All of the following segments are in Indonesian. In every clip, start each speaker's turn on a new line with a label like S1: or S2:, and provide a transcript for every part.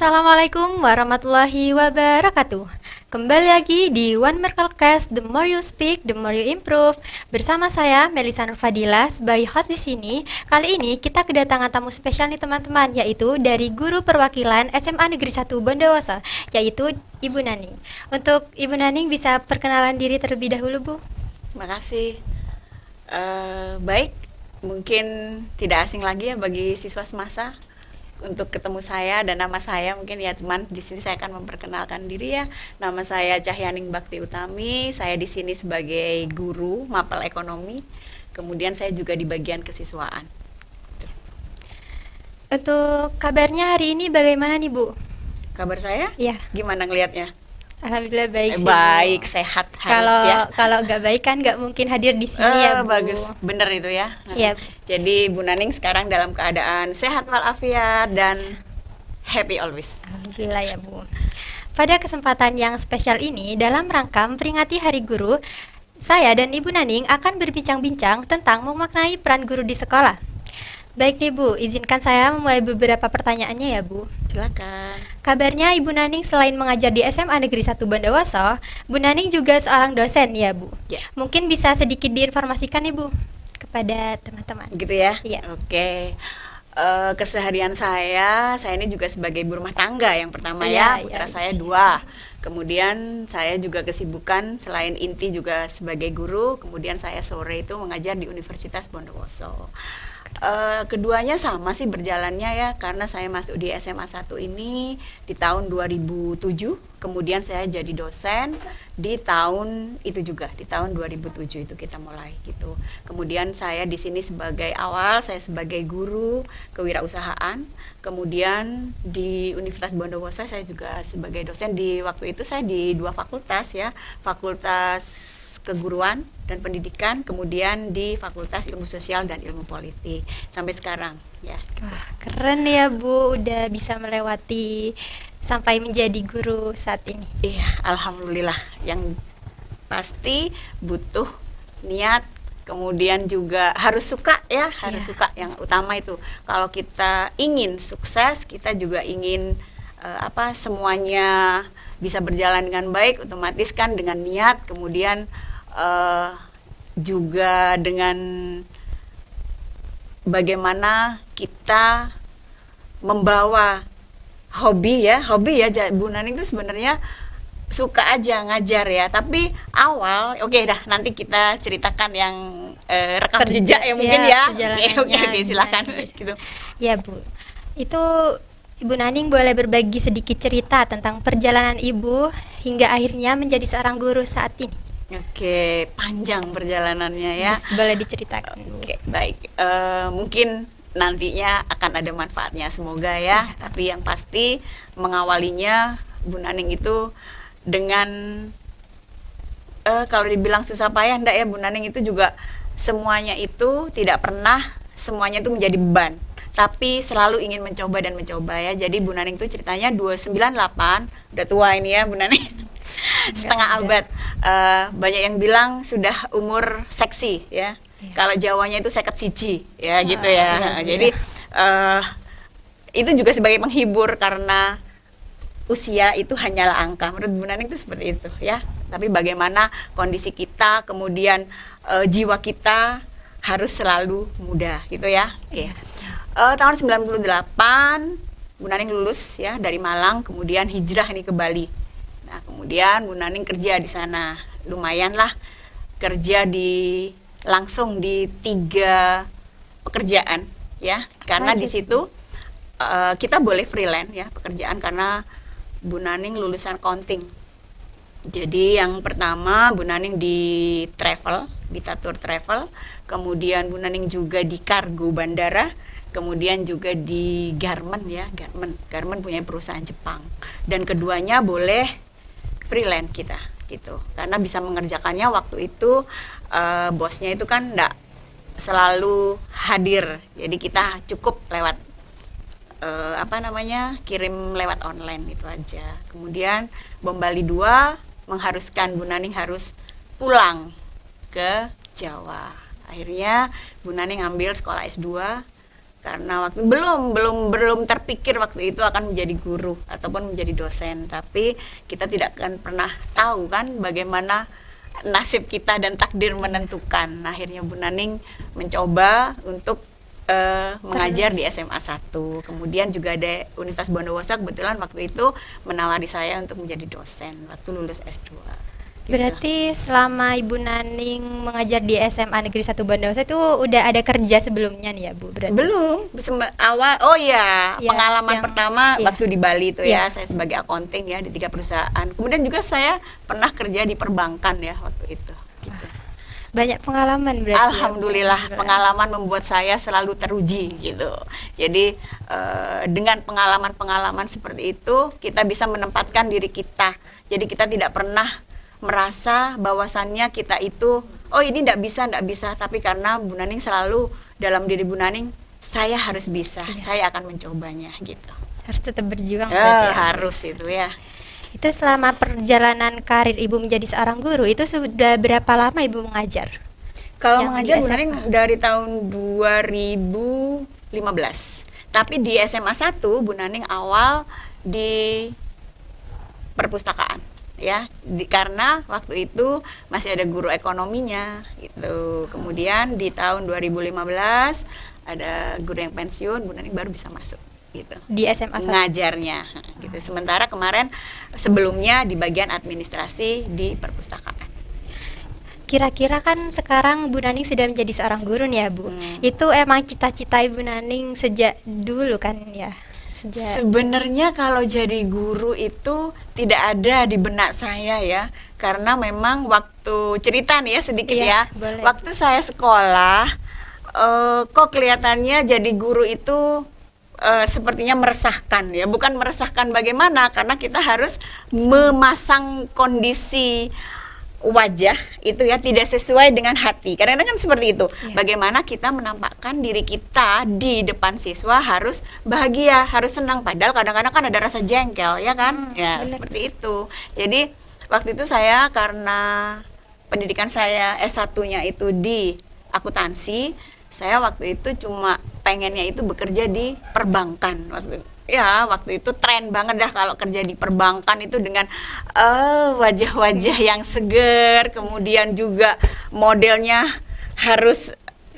S1: Assalamualaikum warahmatullahi wabarakatuh. Kembali lagi di One Merkelcast, The More You Speak, The More You Improve. Bersama saya Melisa Nurfadila sebagai host di sini. Kali ini kita kedatangan tamu spesial nih teman-teman, yaitu dari guru perwakilan SMA Negeri 1 Bondowoso, yaitu Ibu Naning. Untuk Ibu Naning bisa perkenalan diri terlebih dahulu, Bu.
S2: Makasih. Baik, mungkin tidak asing lagi ya bagi siswa semasa untuk ketemu saya dan nama saya mungkin ya teman. Di sini saya akan memperkenalkan diri ya. Nama saya Cahyaning Bakti Utami. Saya di sini sebagai guru mapel ekonomi. Kemudian saya juga di bagian kesiswaan.
S1: Untuk kabarnya hari ini bagaimana nih, Bu?
S2: Kabar saya?
S1: Ya,
S2: Gimana ngelihatnya?
S1: alhamdulillah baik sih, Bu.
S2: Baik, sehat harus
S1: Kalau
S2: ya.
S1: kalau nggak baik kan nggak mungkin hadir di sini ya, Bu.
S2: Bagus, bener itu ya.
S1: Iya.
S2: Jadi Bu Naning sekarang dalam keadaan sehat walafiat dan happy always.
S1: Alhamdulillah ya, Bu. Pada kesempatan yang spesial ini, dalam rangka memperingati Hari Guru, saya dan Ibu Naning akan berbincang-bincang tentang memaknai peran guru di sekolah. Baik nih, Bu, izinkan saya memulai beberapa pertanyaannya ya, Bu.
S2: Silakan.
S1: Kabarnya Ibu Naning selain mengajar di SMA Negeri 1 Bondowoso, Bu Naning juga seorang dosen ya, Bu.
S2: Ya.
S1: Mungkin bisa sedikit diinformasikan nih, Bu, kepada teman-teman.
S2: Gitu ya?
S1: Iya.
S2: Oke. Keseharian saya ini juga sebagai ibu rumah tangga yang pertama
S1: Iya,
S2: ya, putra
S1: iya,
S2: saya
S1: iya.
S2: 2. Kemudian saya juga kesibukan selain inti juga sebagai guru, kemudian saya sore itu mengajar di Universitas Bondowoso. Keduanya sama sih berjalannya ya, karena saya masuk di SMA 1 ini di tahun 2007, kemudian saya jadi dosen di tahun itu juga, di tahun 2007 itu kita mulai gitu. Kemudian saya di sini sebagai saya sebagai guru kewirausahaan, kemudian di Universitas Bondowoso saya juga sebagai dosen. Di waktu itu saya di 2 fakultas ya, Fakultas Keguruan dan Pendidikan, kemudian di Fakultas Ilmu Sosial dan Ilmu Politik sampai sekarang ya.
S1: Wah, keren ya, Bu, udah bisa melewati sampai menjadi guru saat ini.
S2: Iya, alhamdulillah. Yang pasti butuh niat, kemudian juga harus suka ya, harus
S1: Iya.
S2: suka, yang utama itu. Kalau kita ingin sukses, kita juga ingin semuanya bisa berjalan dengan baik, otomatis kan dengan niat, kemudian juga dengan bagaimana kita membawa hobi ya Bu Naning itu sebenarnya suka aja ngajar ya, tapi awal oke dah nanti kita ceritakan yang rekam jejak ya mungkin ya. Oke, silakan gitu.
S1: Ya, Bu. Itu Ibu Naning boleh berbagi sedikit cerita tentang perjalanan Ibu hingga akhirnya menjadi seorang guru saat ini.
S2: Oke, panjang perjalanannya ya.
S1: Boleh diceritakan, Bu.
S2: Oke, baik. Mungkin nantinya akan ada manfaatnya, semoga ya. Tapi yang pasti mengawalinya Bu Naning itu dengan kalau dibilang susah payah enggak ya, Bu Naning itu juga semuanya itu tidak pernah semuanya itu menjadi beban, tapi selalu ingin mencoba dan mencoba ya. Jadi Bu Naning itu ceritanya 298, udah tua ini ya Bu Naning. Setengah abad. Banyak yang bilang sudah umur seksi ya.
S1: Iya.
S2: Kalau Jawanya itu seket siji ya gitu
S1: iya.
S2: ya. Jadi itu juga sebagai penghibur karena usia itu hanyalah angka. Menurut Bu Naning itu seperti itu ya. Tapi bagaimana kondisi kita, kemudian jiwa kita harus selalu muda gitu ya. Oke. Tahun 98 Bu Naning lulus ya dari Malang, kemudian hijrah ini ke Bali. Nah, kemudian Bu Naning kerja di sana. Lumayan lah kerja langsung di 3 pekerjaan ya. Karena di situ kita boleh freelance ya pekerjaan karena Bu Naning lulusan accounting. Jadi yang pertama Bu Naning di travel, di Tatur Travel, kemudian Bu Naning juga di kargo bandara, kemudian juga di garment ya, garment punya perusahaan Jepang. Dan keduanya boleh freelance kita gitu. Karena bisa mengerjakannya waktu itu bosnya itu kan enggak selalu hadir. Jadi kita cukup lewat kirim lewat online itu aja. Kemudian Bom Bali 2 mengharuskan Bu Naning harus pulang ke Jawa. Akhirnya Bu Naning ambil sekolah S2 karena waktu belum terpikir waktu itu akan menjadi guru ataupun menjadi dosen, tapi kita tidak akan pernah tahu kan bagaimana nasib kita dan takdir menentukan. Akhirnya Bu Naning mencoba untuk mengajar di SMA 1. Kemudian juga ada Universitas Bondowoso kebetulan waktu itu menawari saya untuk menjadi dosen waktu lulus S2. Gitu.
S1: Berarti selama Ibu Naning mengajar di SMA Negeri 1 Bondowoso itu udah ada kerja sebelumnya nih ya Bu? Berarti
S2: Belum, awal,
S1: Ya,
S2: pengalaman
S1: yang-
S2: pertama
S1: ya.
S2: waktu di Bali itu
S1: Ya.
S2: ya, saya sebagai accounting ya di 3 perusahaan. Kemudian juga saya pernah kerja di perbankan ya waktu itu. Gitu.
S1: banyak pengalaman berarti. ya, Bu?
S2: Alhamdulillah, pengalaman membuat saya selalu teruji gitu. Jadi dengan pengalaman-pengalaman seperti itu kita bisa menempatkan diri kita. Jadi kita tidak pernah merasa bahwasannya kita itu oh ini tidak bisa, tapi karena Bu Naning selalu dalam diri Bu Naning saya harus bisa, saya akan mencobanya gitu.
S1: Harus tetap berjuang berarti ya.
S2: Harus itu ya.
S1: Itu selama perjalanan karir Ibu menjadi seorang guru itu sudah berapa lama Ibu mengajar?
S2: Kalau
S1: Yang
S2: mengajar
S1: di
S2: Bu
S1: SMA.
S2: Naning dari tahun 2015. Tapi di SMA 1 Bu Naning awal di perpustakaan ya. Karena waktu itu masih ada guru ekonominya gitu. Kemudian di tahun 2015 ada guru yang pensiun, Bu Naning baru bisa masuk gitu.
S1: Di SMA 1.
S2: Ngajarnya gitu. Sementara kemarin sebelumnya di bagian administrasi di perpustakaan.
S1: Kira-kira kan sekarang Bu Naning sudah menjadi seorang guru nih ya Bu. Itu emang cita-cita Ibu Naning sejak dulu kan ya?
S2: Sebenarnya kalau jadi guru itu tidak ada di benak saya ya, karena memang waktu cerita nih ya sedikit
S1: Iya,
S2: ya,
S1: boleh.
S2: waktu saya sekolah kok kelihatannya jadi guru itu sepertinya meresahkan ya, bukan meresahkan bagaimana, karena kita harus memasang kondisi wajah itu ya tidak sesuai dengan hati. Kadang-kadang kan seperti itu.
S1: Iya.
S2: Bagaimana kita menampakkan diri kita di depan siswa harus bahagia, harus senang. Padahal kadang-kadang kan ada rasa jengkel, ya kan? Ya,
S1: benar.
S2: seperti itu. Jadi waktu itu saya karena pendidikan saya S1-nya itu di akuntansi, saya waktu itu cuma pengennya itu bekerja di perbankan waktu itu tren banget dah kalau kerja di perbankan itu dengan wajah-wajah yang seger, kemudian juga modelnya harus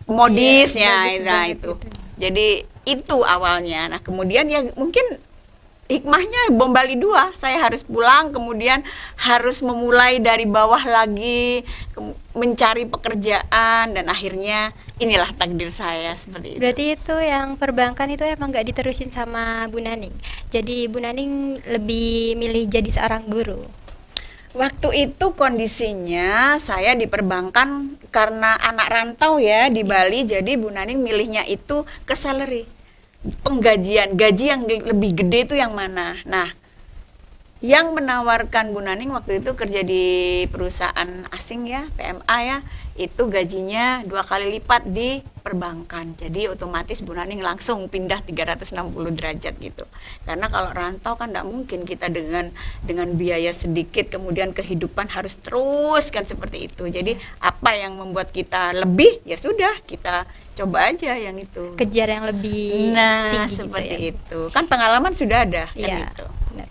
S2: modis
S1: Iya,
S2: ya,
S1: bagus
S2: nah
S1: banget
S2: itu.
S1: gitu.
S2: Jadi itu awalnya. Nah kemudian ya mungkin hikmahnya bom Bali 2, saya harus pulang, kemudian harus memulai dari bawah lagi, mencari pekerjaan, dan akhirnya inilah takdir saya seperti itu.
S1: Berarti itu yang perbankan itu emang nggak diterusin sama Bu Naning. Jadi Bu Naning lebih milih jadi seorang guru.
S2: Waktu itu kondisinya saya di perbankan karena anak rantau ya di Bali, jadi Bu Naning milihnya itu ke salary. Gaji yang lebih gede itu yang mana? Nah, yang menawarkan Bu Naning waktu itu kerja di perusahaan asing ya, PMA ya, itu gajinya 2 kali lipat di perbankan. Jadi otomatis Bu Naning langsung pindah 360 derajat gitu. Karena kalau rantau kan tidak mungkin kita dengan biaya sedikit kemudian kehidupan harus terus kan seperti itu. Jadi apa yang membuat kita lebih, ya sudah kita coba aja yang itu.
S1: Kejar yang lebih tinggi
S2: Seperti
S1: gitu ya.
S2: itu. Kan pengalaman sudah ada kan
S1: Iya,
S2: itu.
S1: benar.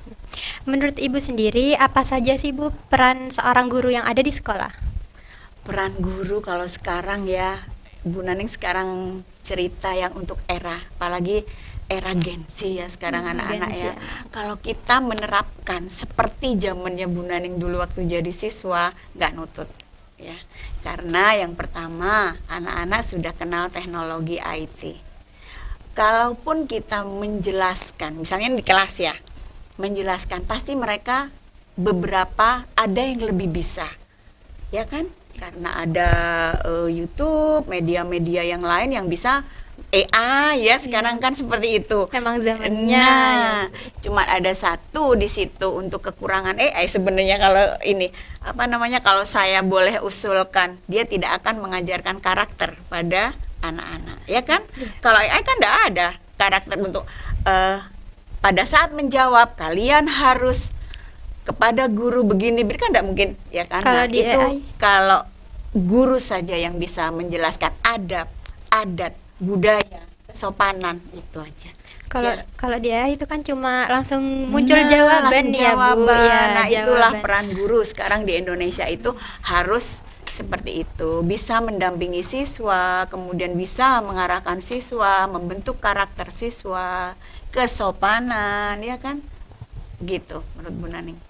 S1: Menurut Ibu sendiri, apa saja sih Bu peran seorang guru yang ada di sekolah?
S2: Peran guru kalau sekarang ya, Bu Naning sekarang cerita yang untuk era, apalagi era Gen Z ya sekarang anak-anak
S1: Gen Z,
S2: ya. Kalau kita menerapkan seperti zamannya Bu Naning dulu waktu jadi siswa, nggak nutut ya. Karena yang pertama, anak-anak sudah kenal teknologi IT. Kalaupun kita menjelaskan, misalnya di kelas ya, menjelaskan, pasti mereka beberapa ada yang lebih bisa, ya kan? Karena ada YouTube, media-media yang lain yang bisa AI ya sekarang kan seperti itu.
S1: Memang zamannya
S2: Nah, cuma ada satu di situ untuk kekurangan AI sebenarnya kalau ini kalau saya boleh usulkan, dia tidak akan mengajarkan karakter pada anak-anak, ya kan? Kalau AI kan tidak ada karakter untuk pada saat menjawab kalian harus kepada guru begini, kan tidak mungkin, ya kan?
S1: Kalau
S2: Nah,
S1: di
S2: itu
S1: AI?
S2: kalau guru saja yang bisa menjelaskan adab, adat, budaya, kesopanan itu aja.
S1: Kalau
S2: Ya.
S1: kalau dia itu kan cuma langsung muncul jawaban
S2: Langsung
S1: ya, Bu.
S2: jawaban.
S1: Ya,
S2: Nah, itulah
S1: jawaban.
S2: peran guru sekarang di Indonesia itu harus seperti itu, bisa mendampingi siswa, kemudian bisa mengarahkan siswa, membentuk karakter siswa, kesopanan, ya kan? Gitu, menurut Bu Naning.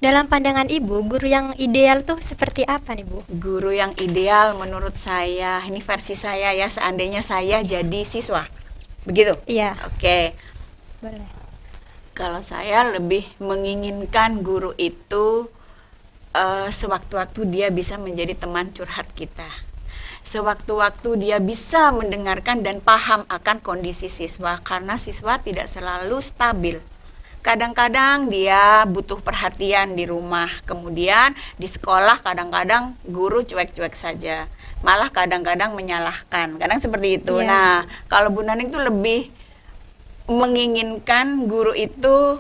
S1: Dalam pandangan Ibu, guru yang ideal tuh seperti apa nih, Bu?
S2: Guru yang ideal menurut saya, ini versi saya ya, seandainya saya jadi siswa. Begitu?
S1: Iya,
S2: Oke.
S1: boleh.
S2: Kalau saya lebih menginginkan guru itu sewaktu-waktu dia bisa menjadi teman curhat kita. Sewaktu-waktu dia bisa mendengarkan dan paham akan kondisi siswa, karena siswa tidak selalu stabil. Kadang-kadang dia butuh perhatian di rumah, kemudian di sekolah kadang-kadang guru cuek-cuek saja, malah kadang-kadang menyalahkan, kadang seperti itu.
S1: Iya.
S2: Nah, kalau Bu Naning tuh lebih menginginkan guru itu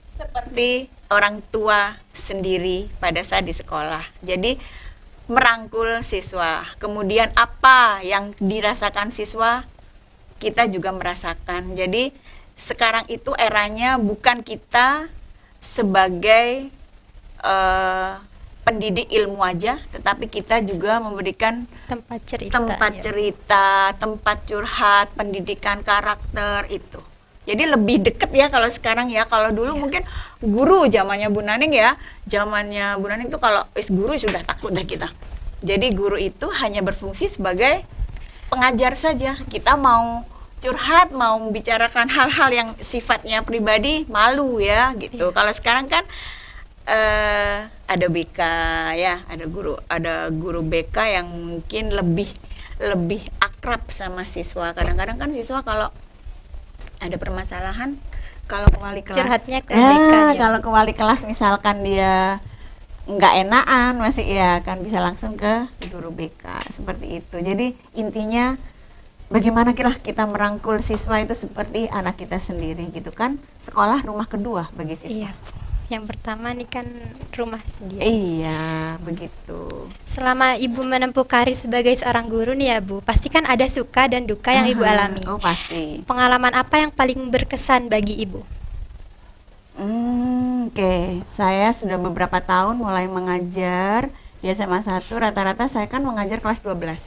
S2: seperti orang tua sendiri pada saat di sekolah. Jadi merangkul siswa, kemudian apa yang dirasakan siswa kita juga merasakan. Jadi sekarang itu eranya bukan kita sebagai pendidik ilmu aja, tetapi kita juga memberikan
S1: Tempat cerita.
S2: tempat
S1: ya.
S2: cerita, tempat curhat, pendidikan karakter itu. Jadi lebih deket ya kalau sekarang ya. Kalau dulu mungkin guru zamannya Bu Naning ya, zamannya Bu Naning tuh kalau guru sudah takut dah kita. Jadi guru itu hanya berfungsi sebagai pengajar saja. Kita mau curhat, mau membicarakan hal-hal yang sifatnya pribadi, malu ya gitu.
S1: Iya.
S2: Kalau sekarang kan ada BK ya, ada guru BK yang mungkin lebih akrab sama siswa. Kadang-kadang kan siswa kalau ada permasalahan, kalau ke wali kelas,
S1: Curhatnya ke BK ya.
S2: kalau ke wali kelas misalkan dia nggak enakan, masih ya kan bisa langsung ke guru BK seperti itu. Jadi intinya bagaimana kita merangkul siswa itu seperti anak kita sendiri gitu kan. Sekolah rumah kedua bagi siswa.
S1: Iya. Yang pertama nih kan rumah sendiri.
S2: Iya, begitu.
S1: Selama Ibu menempuh karir sebagai seorang guru nih ya, Bu, pasti kan ada suka dan duka yang Ibu
S2: Aha,
S1: alami.
S2: oh pasti.
S1: Pengalaman apa yang paling berkesan bagi Ibu?
S2: Oke. Saya sudah beberapa tahun mulai mengajar di SMA 1, rata-rata saya kan mengajar kelas 12,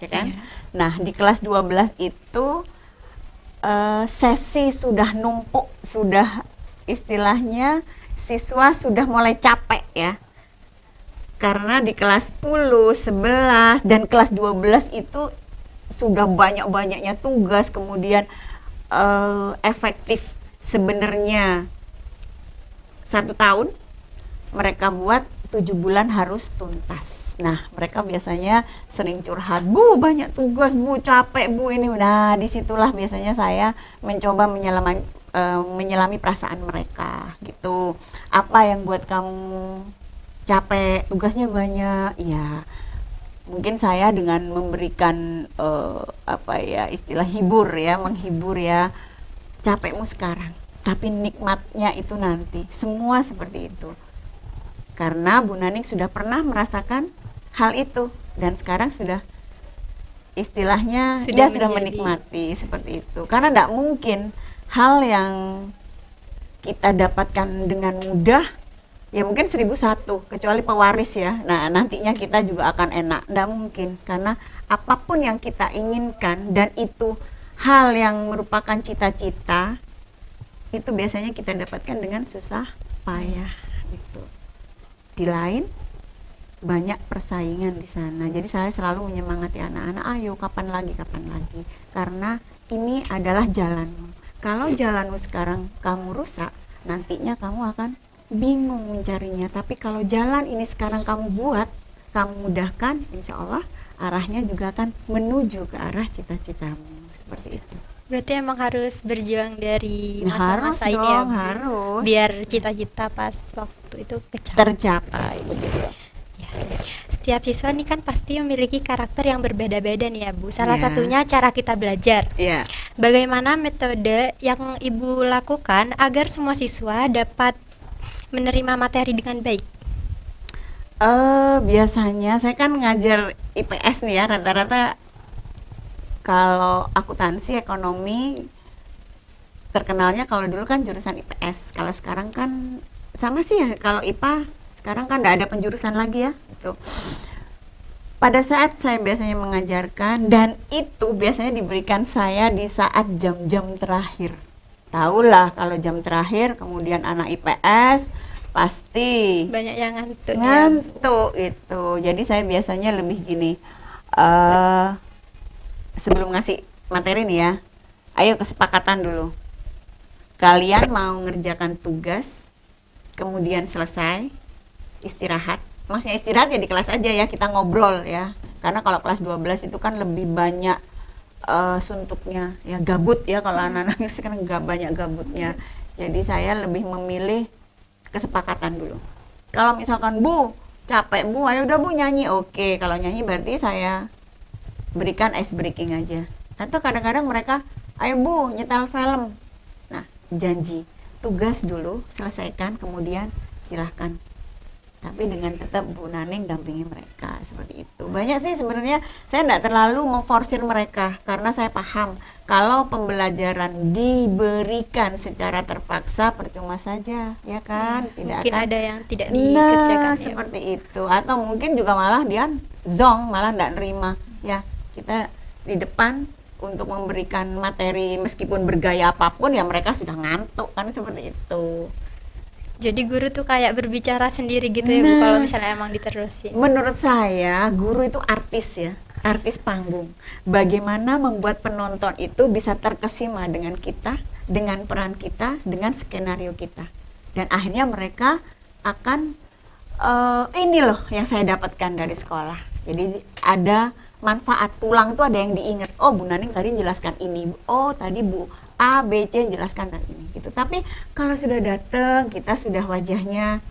S2: ya kan?
S1: Iya.
S2: Nah, di kelas 12 itu sesi sudah numpuk, sudah istilahnya siswa sudah mulai capek ya. Karena di kelas 10, 11 dan kelas 12 itu sudah banyak-banyaknya tugas, kemudian efektif sebenarnya 1 tahun mereka buat 7 bulan harus tuntas. Nah, mereka biasanya sering curhat, Bu, banyak tugas, Bu, capek, Bu, ini. Nah, disitulah biasanya saya mencoba menyelami perasaan mereka, gitu. Apa yang buat kamu capek? Tugasnya banyak, ya. Mungkin saya dengan memberikan istilah menghibur ya. Capekmu sekarang, tapi nikmatnya itu nanti. Semua seperti itu. Karena Bu Naning sudah pernah merasakan hal itu dan sekarang sudah istilahnya dia sudah menikmati seperti itu. Karena tidak mungkin hal yang kita dapatkan dengan mudah, ya mungkin 1001 kecuali pewaris ya. Nah, nantinya kita juga akan enak. Tidak mungkin, karena apapun yang kita inginkan dan itu hal yang merupakan cita-cita, itu biasanya kita dapatkan dengan susah payah gitu. Di lain banyak persaingan di sana. Jadi saya selalu menyemangati anak-anak, ayo kapan lagi, karena ini adalah jalanmu. Kalau jalanmu sekarang kamu rusak, nantinya kamu akan bingung mencarinya. Tapi kalau jalan ini sekarang kamu buat, kamu mudahkan, insya Allah arahnya juga akan menuju ke arah cita-citamu. Seperti itu.
S1: Berarti emang harus berjuang dari
S2: Harus
S1: masa-masa ini ya,
S2: dong,
S1: Bu?
S2: harus
S1: Biar cita-cita pas waktu itu
S2: tercapai begitu.
S1: Ya. Setiap siswa nih kan pasti memiliki karakter yang berbeda-beda nih ya, Bu. Salah
S2: Iya.
S1: satunya cara kita belajar.
S2: Iya.
S1: Bagaimana metode yang Ibu lakukan agar semua siswa dapat menerima materi dengan baik?
S2: Biasanya saya kan ngajar IPS nih ya, rata-rata Kalau akuntansi ekonomi terkenalnya kalau dulu kan jurusan IPS. Kalau sekarang kan sama sih ya. Kalau IPA sekarang kan nggak ada penjurusan lagi ya. Itu. Pada saat saya biasanya mengajarkan dan itu biasanya diberikan saya di saat jam-jam terakhir. Tahulah kalau jam terakhir kemudian anak IPS pasti
S1: Banyak yang ngantuk ya.
S2: ngantuk itu. Jadi saya biasanya lebih gini. eh Sebelum ngasih materi nih ya, ayo kesepakatan dulu. Kalian mau ngerjakan tugas, kemudian selesai, istirahat. Maksudnya istirahat ya di kelas aja ya, kita ngobrol ya. Karena kalau kelas 12 itu kan lebih banyak suntuknya, ya gabut ya kalau anak-anak sekarang nggak banyak gabutnya. Jadi saya lebih memilih kesepakatan dulu. Kalau misalkan Bu, capek Bu, ayo udah Bu nyanyi. Oke, kalau nyanyi berarti saya berikan ice breaking aja. Atau kadang-kadang mereka, ayo Bu nyetel film. Nah, janji tugas dulu selesaikan, kemudian silahkan. Tapi dengan tetap Bu Naning dampingi mereka seperti itu. Banyak sih sebenarnya saya tidak terlalu memforsir mereka karena saya paham kalau pembelajaran diberikan secara terpaksa percuma saja, ya kan? Tidak
S1: Mungkin
S2: akan
S1: ada yang tidak dikerjakan ya.
S2: seperti itu. Atau mungkin juga malah dia zong, malah tidak nerima. Ya, kita di depan untuk memberikan materi meskipun bergaya apapun ya mereka sudah ngantuk kan seperti itu.
S1: Jadi guru tuh kayak berbicara sendiri gitu ya Bu, kalau misalnya emang diterusin.
S2: Menurut saya guru itu artis ya, artis panggung. Bagaimana membuat penonton itu bisa terkesima dengan kita, dengan peran kita, dengan skenario kita. Dan akhirnya mereka akan ini loh yang saya dapatkan dari sekolah. Jadi ada manfaat, tulang tuh ada yang diingat. Oh Bu Naning tadi jelaskan ini. Oh tadi Bu A, B, C jelaskan tadi ini gitu. Tapi kalau sudah datang kita sudah wajahnya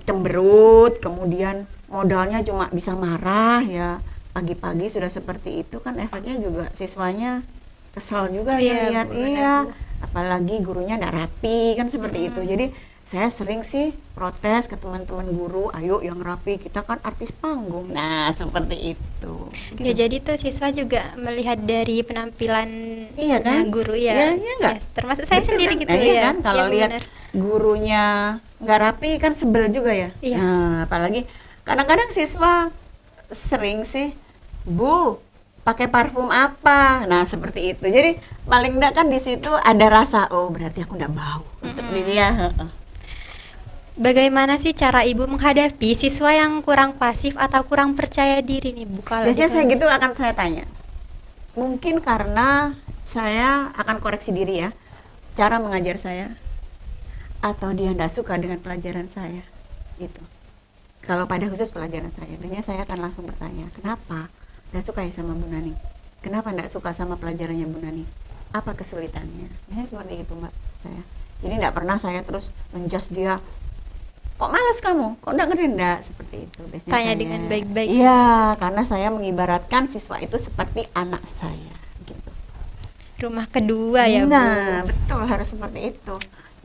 S2: cemberut, kemudian modalnya cuma bisa marah ya. Pagi-pagi sudah seperti itu kan efeknya juga siswanya kesal juga
S1: Iya,
S2: lihat
S1: Bu,
S2: iya.
S1: benar, Bu.
S2: Apalagi gurunya nggak rapi kan seperti itu. Jadi saya sering sih protes ke teman-teman guru, ayo yang rapi, kita kan artis panggung. Nah, seperti itu.
S1: Ya
S2: Gitu.
S1: jadi tuh siswa juga melihat dari penampilan
S2: Iya kan?
S1: guru
S2: Iya,
S1: ya.
S2: iya nggak?
S1: Yes, termasuk saya
S2: Betul
S1: sendiri
S2: kan?
S1: gitu
S2: Nah, iya
S1: ya.
S2: kan kalau
S1: Iya,
S2: lihat
S1: benar.
S2: gurunya nggak rapi kan sebel juga ya.
S1: Iya.
S2: Nah, apalagi kadang-kadang siswa sering sih, Bu, pakai parfum apa? Nah, seperti itu. Jadi paling enggak kan di situ ada rasa, oh berarti aku nggak bau. Seperti itu ya. Heeh.
S1: Bagaimana sih cara Ibu menghadapi siswa yang kurang pasif atau kurang percaya diri nih Bu kalau di
S2: Biasanya saya
S1: kelas?
S2: gitu akan saya tanya. Mungkin karena saya akan koreksi diri ya, cara mengajar saya, atau dia tidak suka dengan pelajaran saya, gitu. Kalau pada khusus pelajaran saya, biasanya saya akan langsung bertanya, kenapa tidak suka ya sama Bu Naning? Kenapa tidak suka sama pelajarannya Bu Naning? Apa kesulitannya? Biasanya seperti itu Mbak saya. Jadi tidak pernah saya terus menjudge dia, kok malas kamu? Kok enggak ngerti? Enggak, seperti itu. Biasanya
S1: Tanya
S2: saya,
S1: dengan baik-baik.
S2: Iya, karena saya mengibaratkan siswa itu seperti anak saya, gitu.
S1: Rumah kedua ya Bu.
S2: Nah, betul harus seperti itu.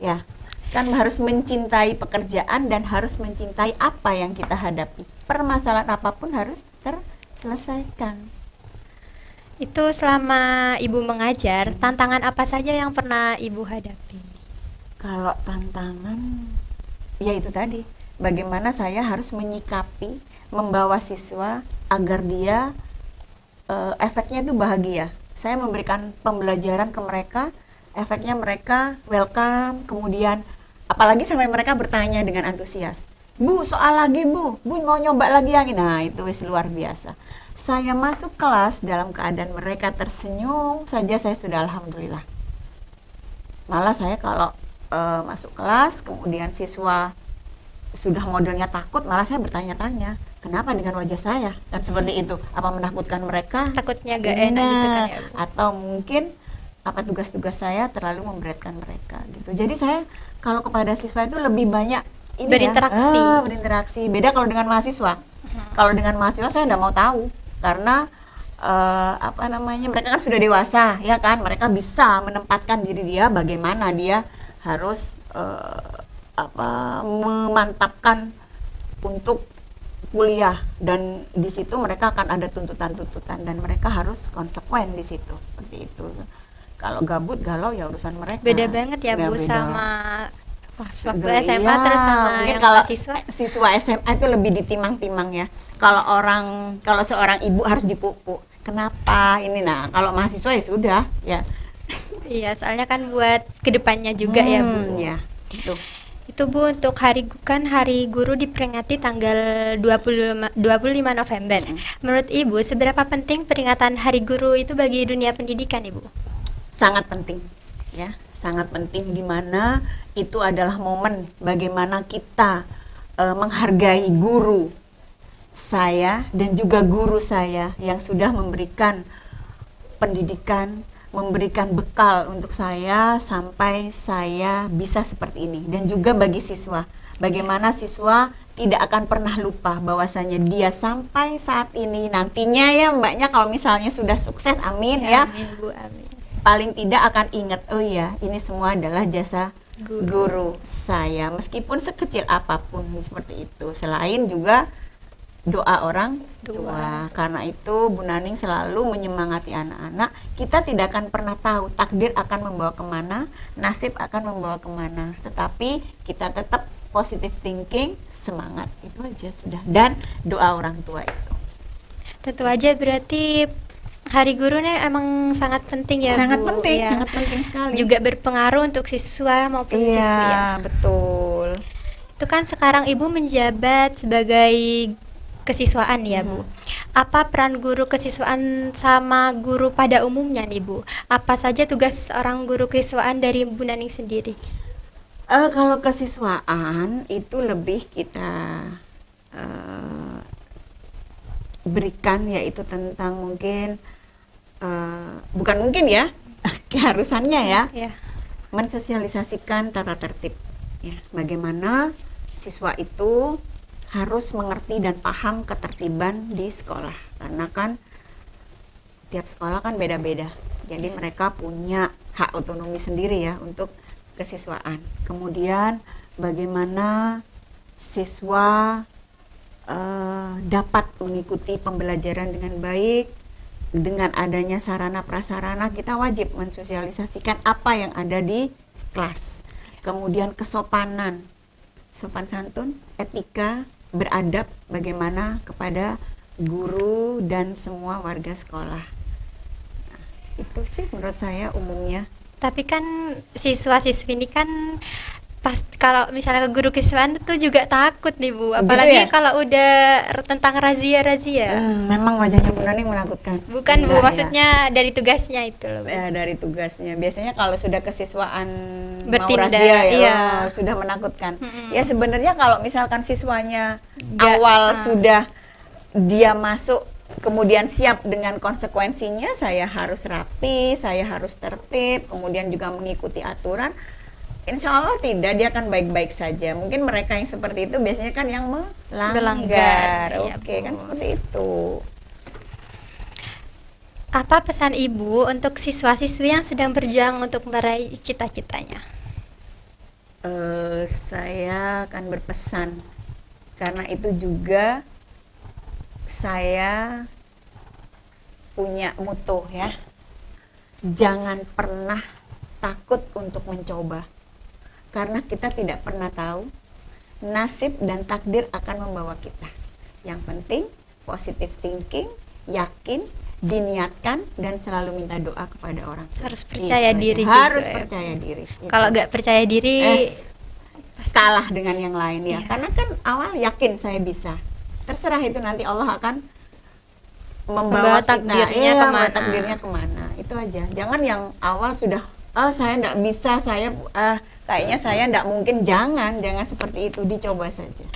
S2: Ya, kan harus mencintai pekerjaan dan harus mencintai apa yang kita hadapi. Permasalahan apapun harus terselesaikan.
S1: Itu selama Ibu mengajar, tantangan apa saja yang pernah Ibu hadapi?
S2: Kalau tantangan, ya itu tadi, bagaimana saya harus menyikapi, membawa siswa agar dia efeknya itu bahagia. Saya memberikan pembelajaran ke mereka, efeknya mereka welcome, kemudian apalagi sampai mereka bertanya dengan antusias. Bu, soal lagi Bu mau nyoba lagi yang ini. Nah, itu wis luar biasa. Saya masuk kelas dalam keadaan mereka tersenyum saja saya sudah alhamdulillah. Malah saya kalau masuk kelas, kemudian siswa sudah modelnya takut, malah saya bertanya-tanya, kenapa dengan wajah saya? Kan seperti itu. Apa menakutkan mereka?
S1: Takutnya gak enak gitu kan ya Bu.
S2: Atau mungkin apa tugas-tugas saya terlalu memberatkan mereka gitu. Jadi saya kalau kepada siswa itu lebih banyak ini
S1: Berinteraksi.
S2: ya, berinteraksi. Beda kalau dengan mahasiswa. Kalau dengan mahasiswa saya tidak mau tahu karena apa namanya, mereka kan sudah dewasa ya kan, mereka bisa menempatkan diri dia bagaimana dia harus memantapkan untuk kuliah, dan di situ mereka akan ada tuntutan-tuntutan dan mereka harus konsekuen di situ, seperti itu. Kalau gabut galau ya urusan mereka.
S1: Beda banget ya Bu
S2: Beda.
S1: sama waktu
S2: Iya,
S1: SMA terus sama
S2: mungkin
S1: yang
S2: kalau
S1: mahasiswa.
S2: siswa SMA itu lebih ditimang-timang ya. Kalau seorang ibu harus dipupuk. Kenapa ini? Nah, kalau mahasiswa ya sudah ya.
S1: Iya, soalnya kan buat kedepannya juga ya Bu.
S2: Ya, itu.
S1: Itu Bu, untuk Hari Guru diperingati tanggal 25 November. Menurut Ibu, seberapa penting peringatan Hari Guru itu bagi dunia pendidikan, Ibu?
S2: Sangat penting ya, sangat penting, di mana itu adalah momen bagaimana kita menghargai guru saya dan juga guru saya yang sudah memberikan pendidikan, memberikan bekal untuk saya sampai saya bisa seperti ini. Dan juga bagi siswa, bagaimana siswa tidak akan pernah lupa bahwasanya dia sampai saat ini, nantinya ya Mbaknya kalau misalnya sudah sukses, amin ya,
S1: Amin Bu, amin.
S2: paling tidak akan ingat, oh iya ini semua adalah jasa guru saya, meskipun sekecil apapun, seperti itu. Selain juga doa orang tua. Karena itu Bu Naning selalu menyemangati anak-anak, kita tidak akan pernah tahu takdir akan membawa kemana, nasib akan membawa kemana, tetapi kita tetap positive thinking, semangat, itu aja sudah, dan doa orang tua itu.
S1: Tentu aja berarti Hari Guru nih emang sangat penting ya
S2: Sangat
S1: Bu.
S2: penting,
S1: Ya.
S2: sangat penting sekali.
S1: Juga berpengaruh untuk siswa maupun siswi ya.
S2: Iya, betul.
S1: Itu kan sekarang Ibu menjabat sebagai kesiswaan ya Bu. Apa peran guru kesiswaan sama guru pada umumnya nih Bu? Apa saja tugas seorang guru kesiswaan dari Bu Naning sendiri?
S2: Kalau kesiswaan itu lebih kita berikan, yaitu tentang mungkin bukan mungkin ya, keharusannya ya,
S1: Ya.
S2: mensosialisasikan tata tertib ya, bagaimana siswa itu harus mengerti dan paham ketertiban di sekolah, karena kan tiap sekolah kan beda-beda, jadi mereka punya hak otonomi sendiri ya untuk kesiswaan. Kemudian bagaimana siswa dapat mengikuti pembelajaran dengan baik. Dengan adanya sarana prasarana, kita wajib mensosialisasikan apa yang ada di kelas. Kemudian kesopanan, sopan santun, etika, beradab bagaimana kepada guru dan semua warga sekolah. Nah, itu sih menurut saya umumnya.
S1: Tapi kan siswa-siswi ini kan pas kalau misalnya ke guru kesiswaan itu juga takut nih Bu, apalagi
S2: ya?
S1: kalau udah tentang razia-razia.
S2: Memang wajahnya Bu Naning menakutkan.
S1: Bukan Bu,
S2: Enggak,
S1: maksudnya dari tugasnya itu loh Bu.
S2: ya dari tugasnya. Biasanya kalau sudah kesiswaan
S1: Bertindak,
S2: mau razia ya,
S1: iya.
S2: sudah menakutkan.
S1: Mm-mm.
S2: Ya sebenarnya kalau misalkan siswanya
S1: Nggak,
S2: awal sudah dia masuk, kemudian siap dengan konsekuensinya, saya harus rapi, saya harus tertib, kemudian juga mengikuti aturan, insya Allah tidak, dia akan baik-baik saja. Mungkin mereka yang seperti itu biasanya kan yang melanggar.
S1: Iya,
S2: Oke, kan
S1: Bu.
S2: seperti itu.
S1: Apa pesan Ibu untuk siswa-siswi yang sedang berjuang untuk meraih cita-citanya?
S2: Saya akan berpesan, karena itu juga saya punya moto ya, jangan pernah takut untuk mencoba, karena kita tidak pernah tahu nasib dan takdir akan membawa kita. Yang penting positive thinking, yakin, diniatkan, dan selalu minta doa kepada orang tua.
S1: Harus percaya
S2: Itu
S1: diri
S2: aja.
S1: juga
S2: Harus
S1: ya.
S2: percaya diri.
S1: Kalau nggak percaya diri,
S2: Kalah dengan yang lain ya.
S1: Iya.
S2: Karena kan awal yakin saya bisa. Terserah itu nanti Allah akan membawa kita,
S1: takdirnya
S2: membawa
S1: kemana.
S2: takdirnya kemana. Itu aja. Jangan yang awal sudah saya enggak bisa, saya kayaknya saya enggak mungkin. Jangan seperti itu, dicoba saja.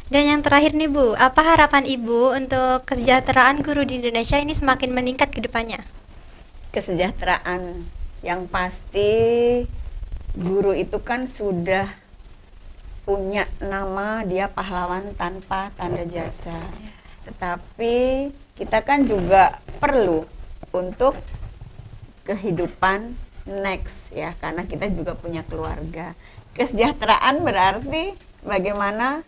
S1: Dan yang terakhir nih Bu, apa harapan Ibu untuk kesejahteraan guru di Indonesia ini semakin meningkat ke depannya?
S2: Kesejahteraan yang pasti, guru itu kan sudah punya nama, dia pahlawan tanpa tanda jasa. Tetapi kita kan juga perlu untuk kehidupan next ya, karena kita juga punya keluarga. Kesejahteraan berarti bagaimana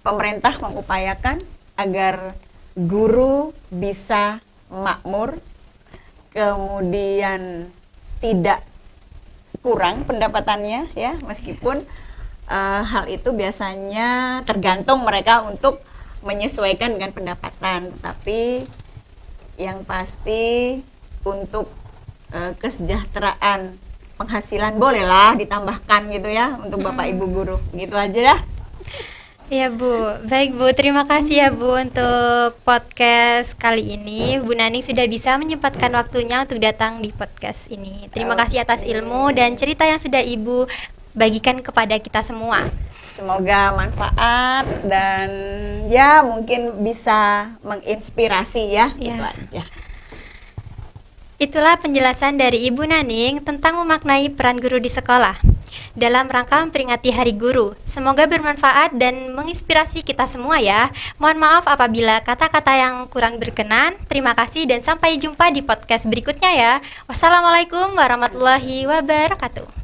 S2: pemerintah mengupayakan agar guru bisa makmur, kemudian tidak kurang pendapatannya ya, meskipun hal itu biasanya tergantung mereka untuk menyesuaikan dengan pendapatan, tapi yang pasti untuk kesejahteraan penghasilan bolehlah ditambahkan gitu ya untuk Bapak Ibu guru. Gitu aja dah.
S1: Ya Bu, baik Bu, terima kasih ya Bu untuk podcast kali ini. Bu Naning sudah bisa menyempatkan waktunya untuk datang di podcast ini. Terima kasih atas ilmu dan cerita yang sudah Ibu bagikan kepada kita semua.
S2: Semoga manfaat dan ya mungkin bisa menginspirasi ya,
S1: Ya.
S2: gitu aja.
S1: Itulah penjelasan dari Ibu Naning tentang memaknai peran guru di sekolah dalam rangka memperingati Hari Guru. Semoga bermanfaat dan menginspirasi kita semua ya. Mohon maaf apabila kata-kata yang kurang berkenan. Terima kasih dan sampai jumpa di podcast berikutnya ya. Wassalamualaikum warahmatullahi wabarakatuh.